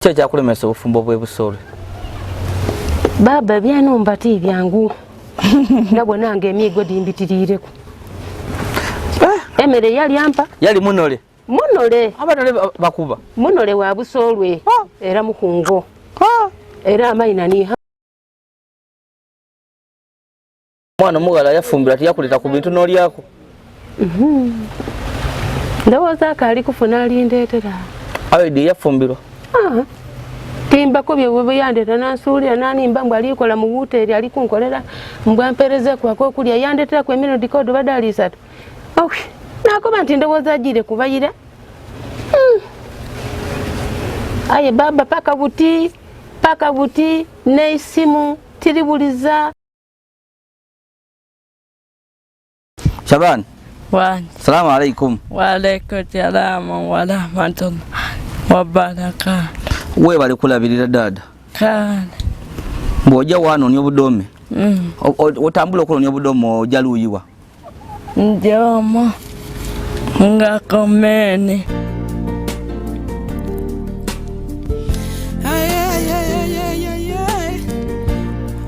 Kya kulemesa obufumbo bw'ebusole. Baba byanumbati byangu. Nabwo nange emigo dimbitirire. Emere yali ampa. Yali munole. Munole. Abanole bakuba. Munole wa busolwe. Era mukungo. Era amayina ni mwana mugala yafumbira tiyakuleta ku bintu n'olyako. Ndowooza akali kufuna alindeetera. Awedi yafumbirwa. Timba ko bye yandeta nansuulira nanimba mbw alikola mu wuteri ali kunkolera mbw mpereze kwako kulya yandetera ku emino dikodo badali 3. Nakoba nti ndowooza agire kubayira. Aye baba paka buti neisimu tiribuliza. Shaban. Wa. Salamu alaikum. Wa alaikum salaam wa rahmatullah wa barakatuh. We bali kulabirira dada. Kana. Mboja wano nyo budome. Otambula ko nyo budomo jaluyiwa. Njomo. Ngakomene.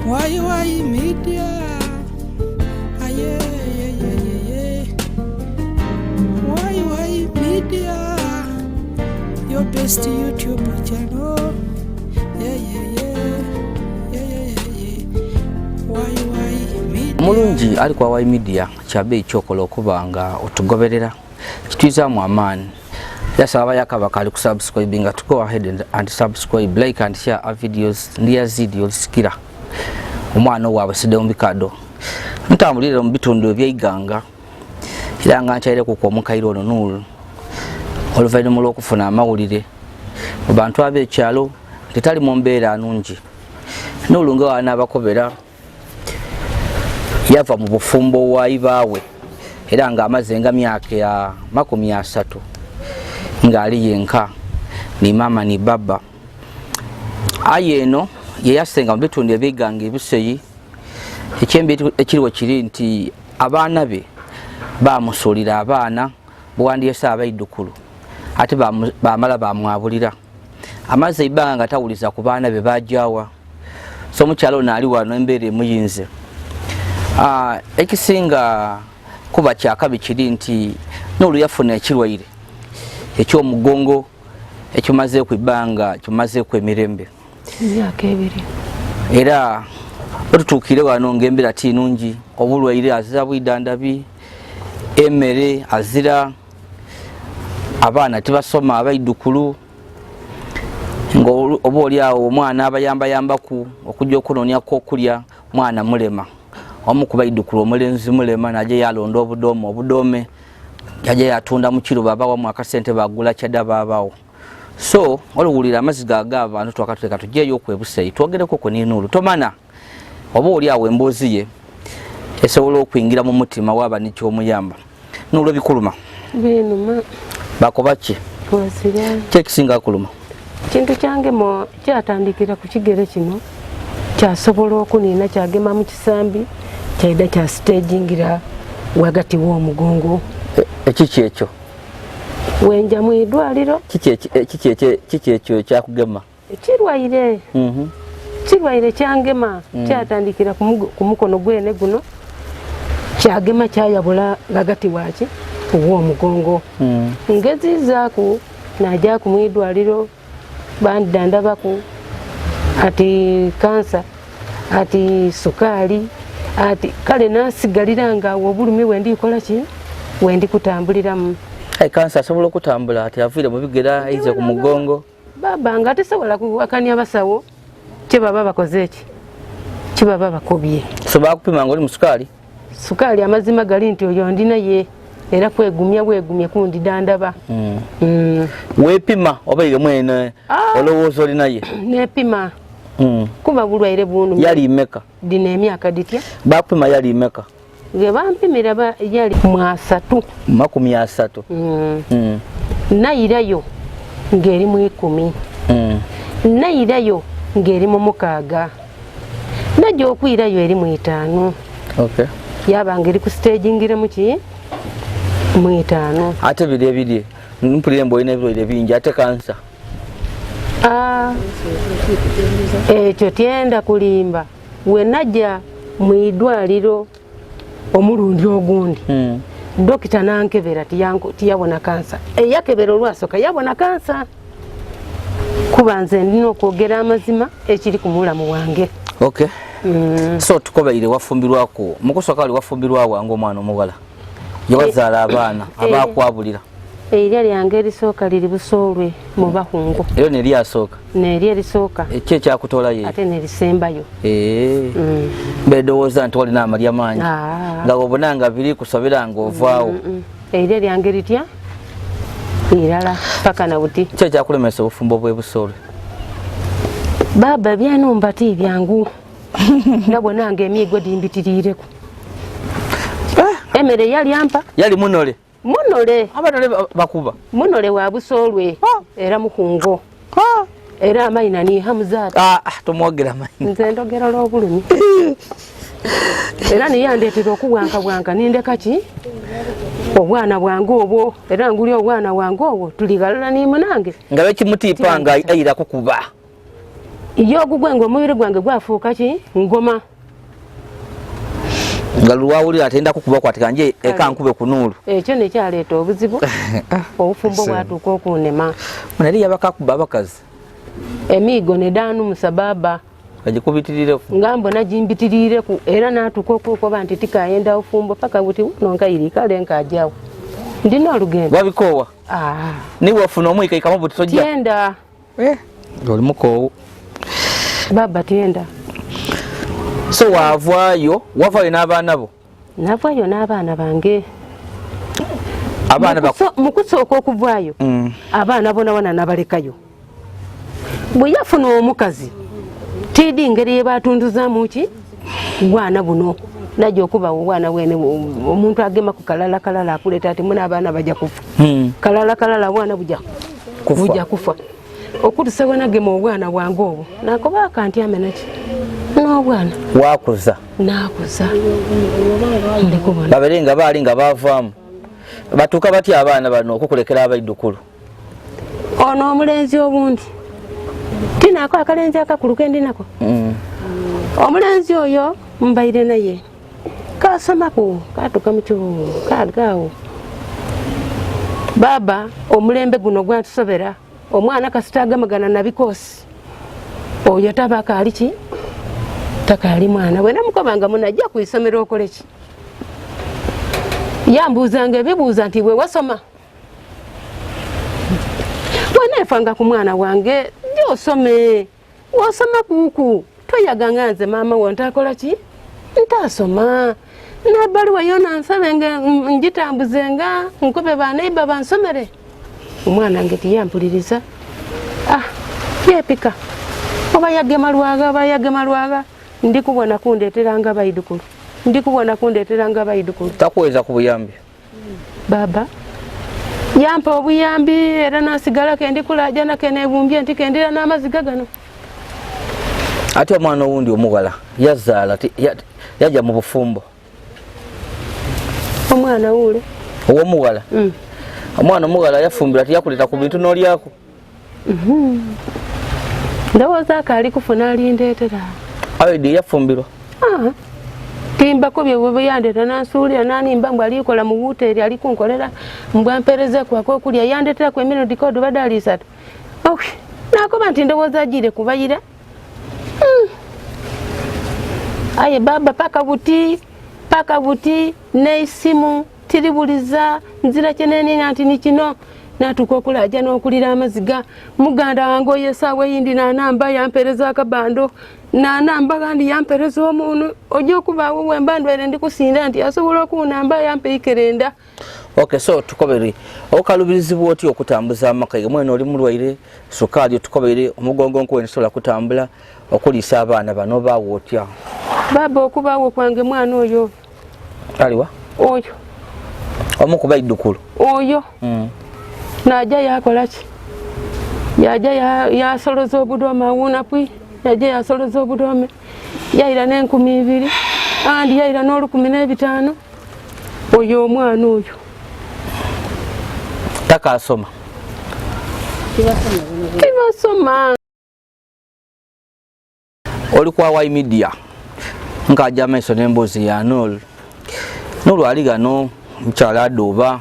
Why media? Why media? Your best YouTube channel. Why media? Mulungi ali kwa Why Media kyabe ekyokola okubanga otugoberera kitwiza mu amani. Yasaba yakabaka ali kusubscribe nga to go ahead and subscribe, like and share our videos ndiya zidio sikira. Omwana wawe side ombikado. Ntambulire mu bitundu eby'Iganga. Kiranga nchaire ku Mukairo ono Nuru. Oluvaanyuma lw'okufuna amawulire mu bantu ab'ekyalo tetali mu mbeera nungi. Nuru nga wana abakobera yava mu bufumbo wa ibaawe era nga amaze nga myaka ya 30 nga ali yenka ni mama ni baba. Ayeno ye yasenga mu bitundu eby'Iganga ebiseyi ekyembe ekiriwo kiri nti abaana be bamusulira abaana bwandiyesa abaidukulu ate bamala bamwabulira amaze ibanga nga tawuliza ku baana be bajawa so mukyalo naali wano embeera emuyinze. Ekisinga kuba kyakabi kiri nti Nuru yafuna ekirwaire ekyomugongo ekimaze ku ibanga kimaze ku emirembe myaka 2 era otutukire wano ngembera tinungi obulwaire azira bwidandabi emere azira abaana tibasoma abaidukulu ngo oboli awo omwana abayamba ku okujja okunonya ko kulya mwana mulema omukuba idukulu omulenzi mulema naje yalonda obudome yaje yatunda mu kiro baba wa mwaka sente bagula kyada babawo. So oluwulira amaziga agava abantu twakateka tujeyo okwebuseyi twogereko ko ni Nuru tomana oboli awo embozi ye esobola okuyingira mu mutima waba nikyo omuyamba. Nuru bikuluma binuma bakobache twasira kyekisinga kuluma kintu kyange mo kyatandikira ku kigere kino kyasobola okunina kyagema mu kisambi kyaida kya stagingira wagati w'omugongo. Ekiki ekyo wenja mu idwaliro kiki ekyo kyakugema kirwaire kirwaire kyangema kyatandikira ku mukono gwene guno kyagema kyayabula gagati waki w'omugongo. Ngezizaku najja ku mwidwaliro bandandabaku ati kansa ati sukali ati kale nasigalira nga obulumi wendi kola ki wendi kutambuliramu. Kansa asobola okutambula ati avire mu bigera aize ku mugongo baba nga tesobola kuwakanya basawo kye baba bakoze ki kye baba bakobye. So bakupima ngoli musukali sukali amazima gali nti oyo ndina ye era kwegumya kundi dandaba. Wepima obaire mwene olowooza olina ye nepima kuba bulwaire bunu yali meka dina emyaka ditya bakupima yali meka ge bampimira yali mu 3 30 nayirayo ngeri mu 10 nayirayo ngeri mu 6 najja okwirayo eri mu 5 yaba ngeri ku stagingira mu ki mu 5 ate bile mpulire mboine ebirwaire bingi ate kansa ekyo tyenda kulimba we najja mu idwaliro omulundi ogundi dokita nankebera tiyabona kansa eyakebera olwasooka yabona kansa kuba nze ndina okwogera amazima ekiri ku mulamu wange. Okay. So tukobaire wafumbirwako mukusooka wali wafumbirwa wange omwana omuwala yawazaala abaana abakwabulira erya lyange erisooka liri Busoolwe mu Bahungo. Eryo neryasooka neryo erisooka ekyo ekyakutolayo ate nerisembayo bedowooza nti walina amalya mangi nga obonanga biri kusobera ngaovaawo erya lyange litya irala paka na buti. Kyo ekyakulemesa obufumbo bwe Busoolwe? Baba byanumba ti byangu nabonanga emiigo dimbitirireku emere yalyampa yali munole abanole bakuba munole wa Busoolwe era mukungo era amayina ni hamuzaata tomwogera mayina nze ndogera lw'obulumi era niyandeetera okubwanka nindeka ki obwana bwange obwo era nguli obwana bwange obwo tuligalala nimunange nga bekimutiipanga ayira kukuba iyo ogugwenga omubiri gwange gwafuuka ki ngoma nga lwawulira atenda kukuba kwatika nje eka nkube kunuulu ekyo nekyaleeta obuzibu obufumbo bwatuuka okunema nali yabakakuba abakazi emiigo nedaanumusa baba agikubitirireku nga mbona gimbitirireku era naatuuka okukoba nti tikayenda ofumbo paka buti nonkayiri kale nkajjawo ndina olugendo wabikoowa niwe ofuna omwikaikamu buti tojja tyenda oli mukoowu baba tyenda. So wavaayo n'abaana bo? Navaayo n'abaana bange. Abaana mukusooka okuvaayo abaana bona nabalekayo. Bwe yafuna omukazi tidi ngeri yebatunduzaamu ki bwana buno najja okuba obwana bwene omuntu agema ku kalala akuleta ati muna abaana bajja kufa kalala bwana bujja kufa okutusewe nagema obwana bwange obwo nakoba akanti amenaki n'obwana wakuza nakuza baberenga baali nga bavaamu batuuka batya abaana bano okukulekera abaidukulu ono omulenzi obundi tinaako akalenzi akakulu kendinako omulenzi oyo mbaire naye kasomako katuuka mukibugu kaligaawo baba omulembe guno gwatusobera omwana kasita agamagana na bikoosi oyo tabaka aliki takali mwana bwe namukobanga munajja ku isomero okoleki yambuuzanga ebibuuza nti bwe wasoma bweneefanga ku mwana wange osome wasoma kuku toyaganga nze maama wo ntakola ki ntasoma nabaluwa yona nsabenge ngitambuzenga nkobe baneiba bansomere omwana nge tiyampuliriza yepika oba yagema lwaga ndikubona kundeeteranga baidukulu takuweza ku buyambi baba yampa obuyambi era nasigala kendikulajana kenebumbye nti kendira n'amaziga gano ate omwana owundi omuwala yazaala yajja mu bufumbo omwana ule owomuwala omwana omuwala yafumbira tiyakuleta ku bintu n'olyako ndowooza akaali kufuna alindeetera ayodi yafumbirwa timbako bye yandeeta nansuulira nanimba mbu alikola mu wuteeri alikunkolera mbwampereze kwako okulya yandeetera ku emirundi koodo badde ali 3 nakoba nti ndowooza agire kubayira aye baba paka buti neisimu tiribuliza nzira kyenenina nti nikino natuuka okulaja n'okulira amaziga muganda wange oyo esaawa eyindi nanamba yampereza akabando nanamba gandi yampereza omuunu ojja okubaawo bwemba ndwaire ndikusinda nti asobola okunamba yampeyikerenda. Okay, so tukobere okalubirizibwa oti okutambuza amaka mwene oli mulwaire sukaali tukobere omugongo nko wensola kutambula okulisa abaana bano baawo otya baba okubaawo kwange mwana oyo aliwa oyo omukuba idukulu oyo najja yakola ki yajja yasoloza obudome awuuna pwi yajja yasoloza obudome yayira n'2,000 andi yayira n'15,000 oyo omwana oyo takasoma Tebasoma. Oli kwa Wai Media. Nkaja maiso n'emboozi ya Nol. Nol ali gano mukyala Adoba.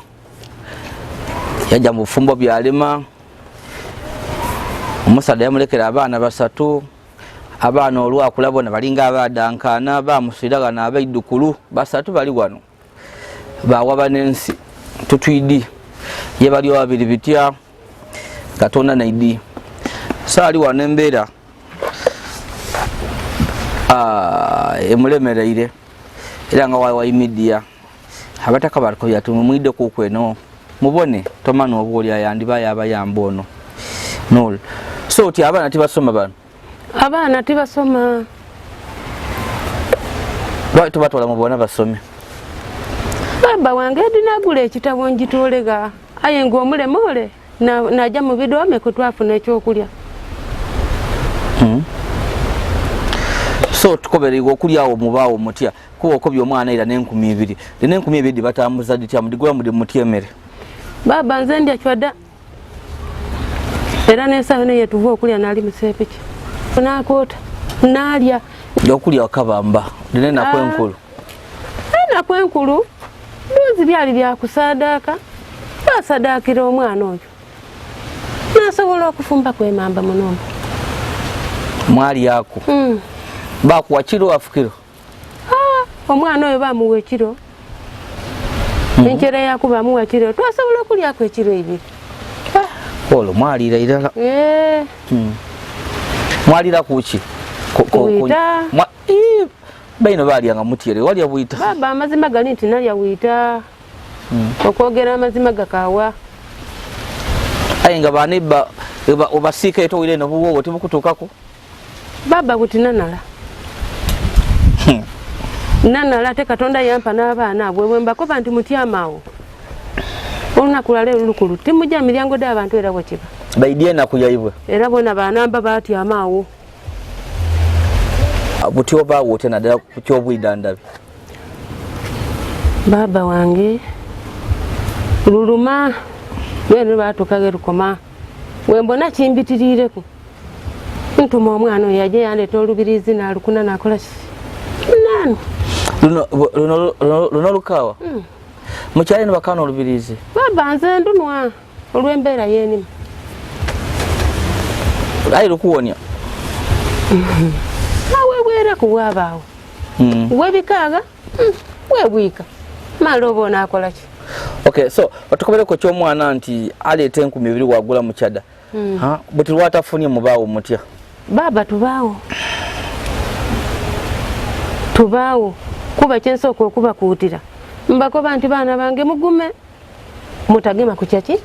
Yajja mu bufumbo byalema. Omusaadde yamulekera abaana basatu. Abaana olwakula bona balinga abadankana bamusiragana abaidukulu basatu bali wano. Bawa banensi tutwidi ye bali babiri bitya Katonda naidi. Saali wano embeera emulemereire era nga Wai Media abataka bariko yatumumwide kukweno mubone tomana obuli ayandiba yabayamba ono Nol. So ti abaana tibasoma bano. Abaana tibasoma. Lwaki tubatwala mubona basome? Baba wange dinagula ekitabo njitolega aye ng'omulemole najja mu bidome kutwafuna ekyokulya. So tukobererwa okulyawo mubaawo mutya kuba okobya omwana era n'2,000 n'2,000 batambuza ditya mudigula mudi mutyemere. Baba nze ndya chwada era n'ensaawa ne yetuva okulya nali musepiki nakoota nalya okulya wakabamba dine nakwenkulu. Nakwenkulu ndozi byali byakusadaka basadakira omwana oyo nasobola okufumba kwemamba munombo. Mwali yako bakuwa kiro afukiro? Omwana oyo bamuwa ekiro enkera yakuba amuwa kiro twasobola okulyako ekiro 2. Olo mwalira irala. Mwalira kuki? Wita. Baino balyanga mutyere walya bwita. Baba amazima gali nti nalya wita. Okwogera amazima gakawa. Ayenga baneba obasika eto wile nobuwo tibukutukako. Baba butinanala. Nanala te Katonda yampa n'abaana abwe bwembako banti mutyamawo. Olunaku lero lukulu timujja miryango d'abantu era bwekiba. Baidye nakuyaibwe. Era bona banamba batyamawo. Butyo bawo tena ddala ku kyobwidandabi. Baba wange luluma bwene batukage lukoma wembona kimbitirireko ntuma omwana oyo yaje yandeta olubirizi nalukuna nakola nani luno lukawa mukyale ne bakana olubirizi. Baba nze ndunwa olw'embeera yenimu ayi lukuwonya webwera kuwabaawo webikaaga webwika mala oba onaakola ki. Okay, so otukobereko ky'omwana nti aleeta 2,000 wagula mu kyada buti lwatafunye mubaawo mutya? Baba tubaawo kuba kyensooka okubakuutira mbakoba nti baana bange mugume mutagema ku kyaki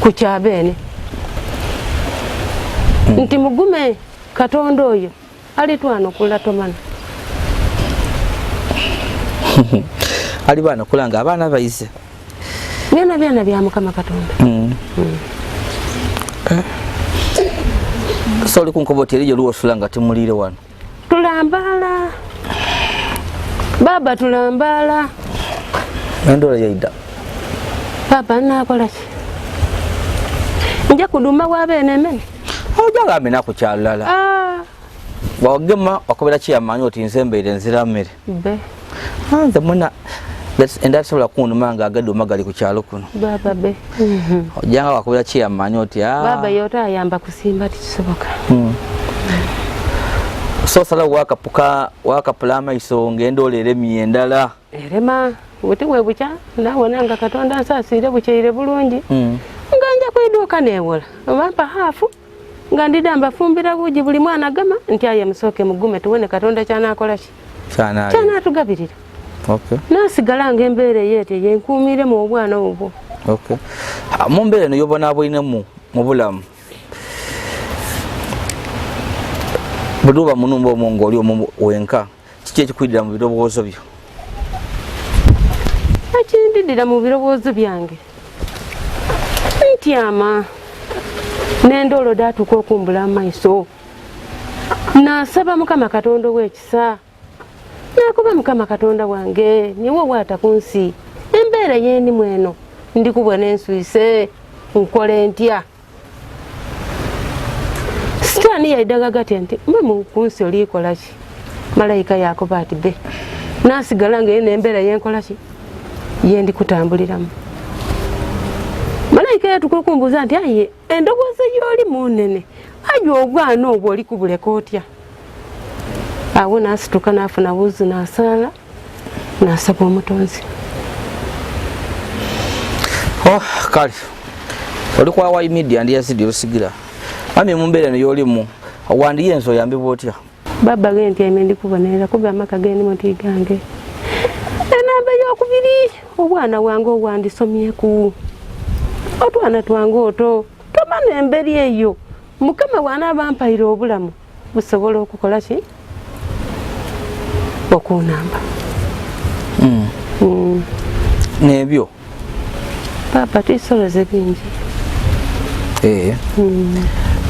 ku kyabeene nti mugume Katonda oyo alitwana okula tomana. Ali baana kulanga abaana bayize byonna bya Mukama Katonda. So oli kunkoba eriyo luwosulanga temulire wano? Tulambala baba tulambala. Endola yaida Baba nakola ki? Nja kuduma wabeene emene ojagambe nakukyalala wagema wakobera kiyamanyi oti nze mbeire nzira mmere be nze muna endasobola kunuma nga agaduma gali ku kyalo kuno. Baba be ojanga wakobera kiyamanyi oti baba yota ayamba kusimba tikisoboka. So sala wakapula amaiso ngenda olere myendala erema buti webuca ndabona nga Katonda nsaasire bukyayire bulungi nga nja kwiduuka neewola obampa haafu nga ndidamba fumbira bugi buli mwana gama nti aye musooke mugume tuwone Katonda kyanakola ki kyanatugabirira. Nasigala nga embeera yeete yenkuumire mu obwana obwo. Mu mbeera eno yobonaabwinemu mu bulamu buduba munumba omungo oli omu wenka kiki ekikwidira mu birowoozo byo? Ekindidira mu birowoozo byange ntyama n'endolo daatuka okumbula amaiso nasaba Mukama Katonda w'ekisa nakuba Mukama Katonda wange niwe bwata ku nsi embeera y'enimu eno ndikubona enswise nkole ntya Sitani yaidaga gati nti mwe mu kunsi olikola ki malayika yakoba ati be nasigala nga yene embeera yenkola ki yendi kutambuliramu. Malayika yatukukumbuza nti aye endowooza y'oli munene ayo obwana obwo oli kubuleka otya. Awo nasituka nafuna wuzi nasala nasaba omutonzi. Kale oli kwa Hawaii Media ndi yazidi osigira mami mumbeera n'yolimu wandi yenzo yambibwa otya. Baba genti emendi kubonera kuba amaka gendi muti gange enamba y'okubiri obwana wange obwandisomyeku otwana twange oto tomana emberi eyo mukama wana bampaire obulamu busobola okukola ki okunamba. Nebyo papa tisoloze bingi.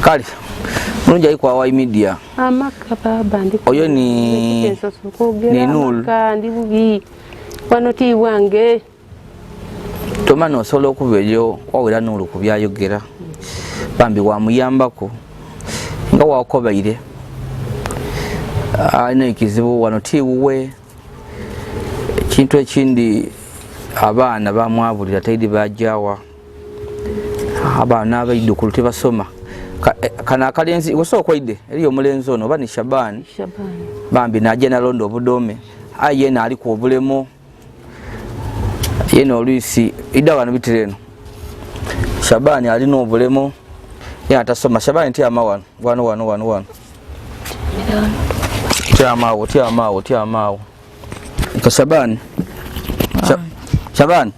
Kale mulungi ali kwa Hawaii Media. Amaka baba ndi oyo ni Nulu ndi bubi wano ti wange tomana osobola okuba eyo wawera Nulu ku byayogera bambi wamuyambako nga wakobaire alina ekizibu wano ti wuwe. Ekintu ekindi abaana bamwabulira taidi bajawa abaana abaidukulu tebasoma kana akalenzi osobola okwaide eriyo omulenzi ono oba ni Shabani bambi najja nalondo obudome yena ali ku obulemo yena oluisi ida wano bitireno Shabani alina obulemo yena atasoma. Shabani tiamawo wano tiamawo ka Shabani Shabani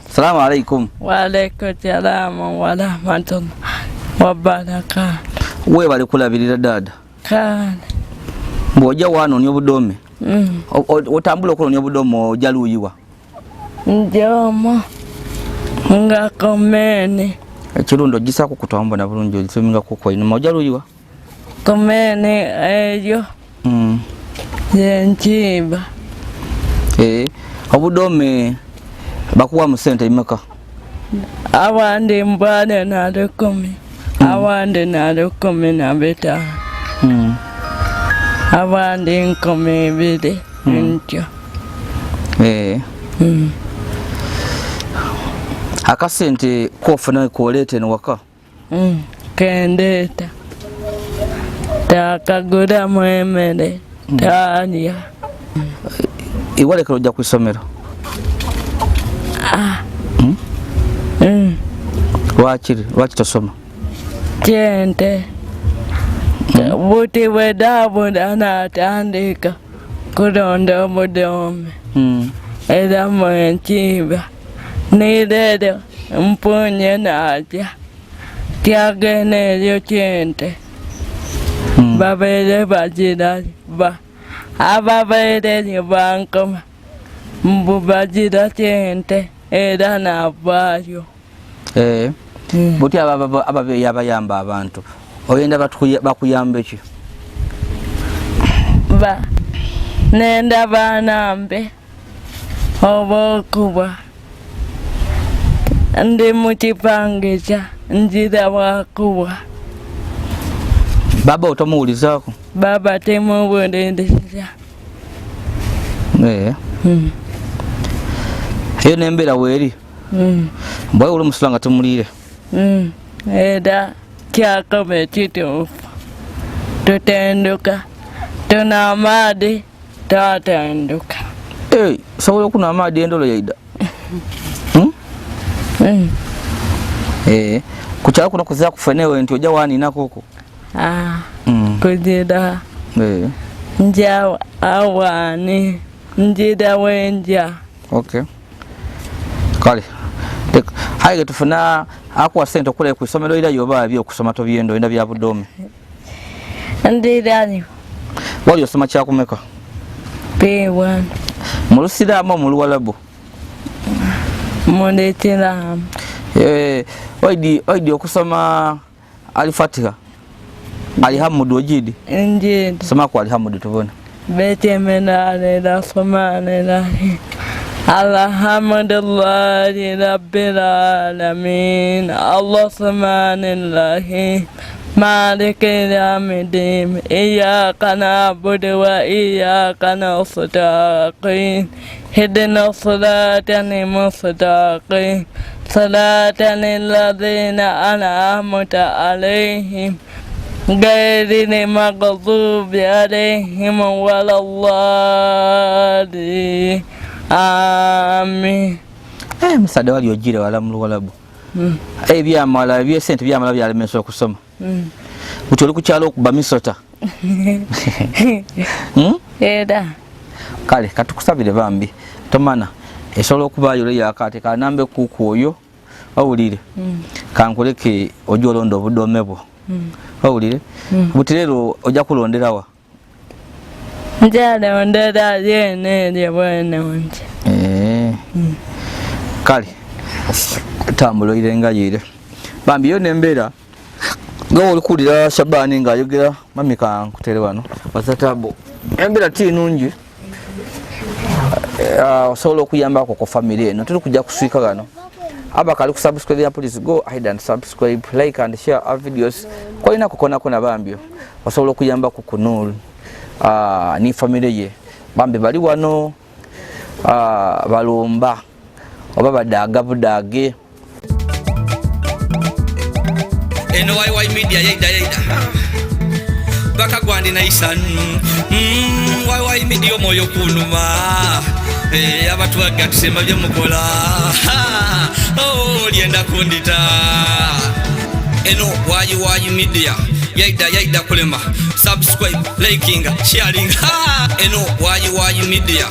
Salamu alaikum. Wa alaikum salam wa rahmatullahi wa barakatuh. We bali kulabirira dada Kana mboja wano ni obudome otambula ko ni obudome ojaluyiwa njomo nga komene ekirundo gisako kutamba na bulungi olisominga ko kwa ino ojaluyiwa komene eyo yenchiba obudome bakuwa mu sente imeka awande mbane na rekome awande na rekome na beta awande nkome bide ncho akasente kofuna kolete no waka kendeta takagura mwemere tanya iwale kujja kwisomero lwaki tosoma Gente buti wedabu anatandika kuronda obudome era mwenchiba nirede mpunye naja tiageneryo chente babere bajira ba ababere bankoma mbubajira chente era nabayo buti ababe yabayamba abantu oyenda bakuyambe ki ba nenda banambe obokuba ndi mukipangiza njira wakuba baba otomuwulizako baba temuwuliriza eyo nembeera weeri mbwaye uli musula nga temulire era kyakome kituufu tutenduka tuna amaadi tatenduka sobola okuna amaadi endolo yaida kukyalo kuno kuzira kufenewe nti ojja waninakoko kuzira nja awani njira wenja kale haige tufuna akuwa sente okula ku isomero ira yoba byo kusoma to byendo enda bya budome ndirayo wali osoma kyakumeka P1 mulusiramu muluwalabo mundetiramu waidi okusoma alifatiha alihamudu ojidi njidi soma ku alihamudu tubona betemenalera somanera alhamdulillahi rabbil alamin Allah samanillahim مالك يوم الدين إياك نعبد وإياك نستعين اهدنا الصراط المستقيم صراط الذين أنعمت عليهم غير المغضوب عليهم ولا الضالين آمين. Msaada wali ojire wala mulwalabu. Ebyamala byesente byamala byalemesa okusoma. Buti oli ku kyalo okuba misota. Era. Kale katukusabire bambi. Tomana esobola okubaayo le yakate kanambe kuku oyo awulire. Kankuleke ojo olonda obudome bwo. Awulire. Buti lero ojja kulonderawa. Njala ondera yene lye bwana wanje. Kale tambulo irenga yire bambi yo nembeera nga olikulira Shabani nga ayogera mami kankutere wano wasatabo embeera ti nungi osobola okuyambako ku family eno tuli kujja kuswika gano abakali kusubscribe ya please go ahead and subscribe, like and share our videos kolina kukonakona bambyo osobola okuyambako ku Nuru ni family ye bambi bali wano balomba oba badaga budage eno YY Media yaida baka gwandi na isan YY Media moyo kunuma abantu bagatusema bya mukola lienda kundita eno YY Media yaida kulema subscribe, liking, sharing eno YY Media.